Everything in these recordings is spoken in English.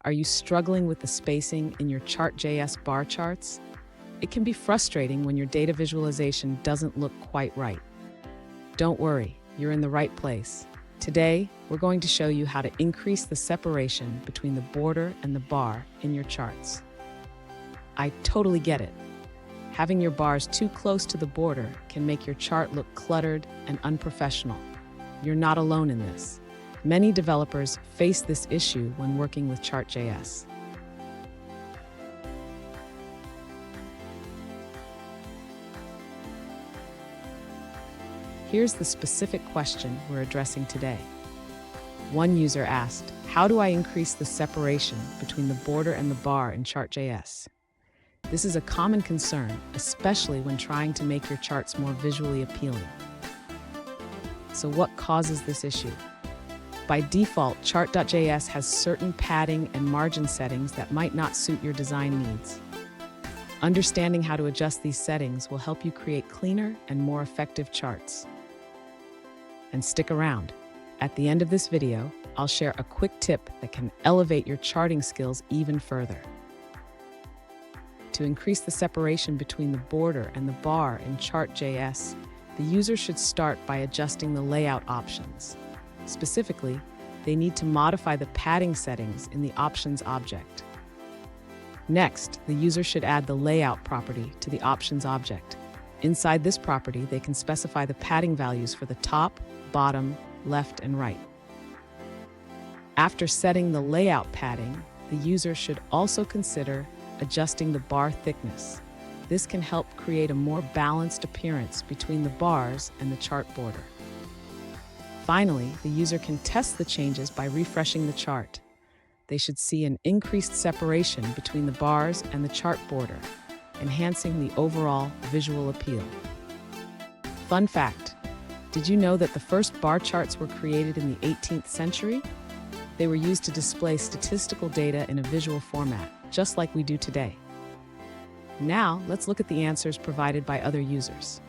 Are you struggling with the spacing in your Chart.js bar charts? It can be frustrating when your data visualization doesn't look quite right. Don't worry, you're in the right place. Today, we're going to show you how to increase the separation between the border and the bar in your charts. I totally get it. Having your bars too close to the border can make your chart look cluttered and unprofessional. You're not alone in this. Many developers face this issue when working with Chart.js. Here's the specific question we're addressing today. One user asked, how do I increase the separation between the border and the bar in Chart.js? This is a common concern, especially when trying to make your charts more visually appealing. So what causes this issue? By default, Chart.js has certain padding and margin settings that might not suit your design needs. Understanding how to adjust these settings will help you create cleaner and more effective charts. And stick around. At the end of this video, I'll share a quick tip that can elevate your charting skills even further. To increase the separation between the border and the bar in Chart.js, the user should start by adjusting the layout options. Specifically, they need to modify the padding settings in the Options object. Next, the user should add the Layout property to the Options object. Inside this property, they can specify the padding values for the top, bottom, left, and right. After setting the layout padding, the user should also consider adjusting the bar thickness. This can help create a more balanced appearance between the bars and the chart border. Finally, the user can test the changes by refreshing the chart. They should see an increased separation between the bars and the chart border, enhancing the overall visual appeal. Fun fact, did you know that the first bar charts were created in the 18th century? They were used to display statistical data in a visual format, just like we do today. Now, let's look at the answers provided by other users.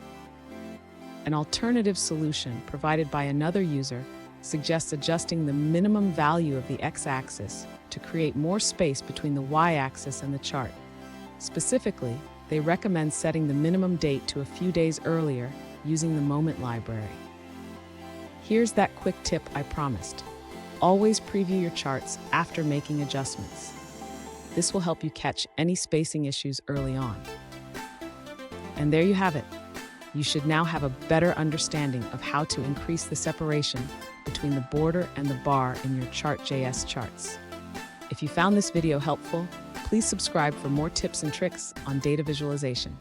An alternative solution provided by another user suggests adjusting the minimum value of the x-axis to create more space between the y-axis and the chart. Specifically, they recommend setting the minimum date to a few days earlier using the moment library. Here's that quick tip I promised. Always preview your charts after making adjustments. This will help you catch any spacing issues early on. And there you have it. You should now have a better understanding of how to increase the separation between the border and the bar in your Chart.js charts. If you found this video helpful, please subscribe for more tips and tricks on data visualization.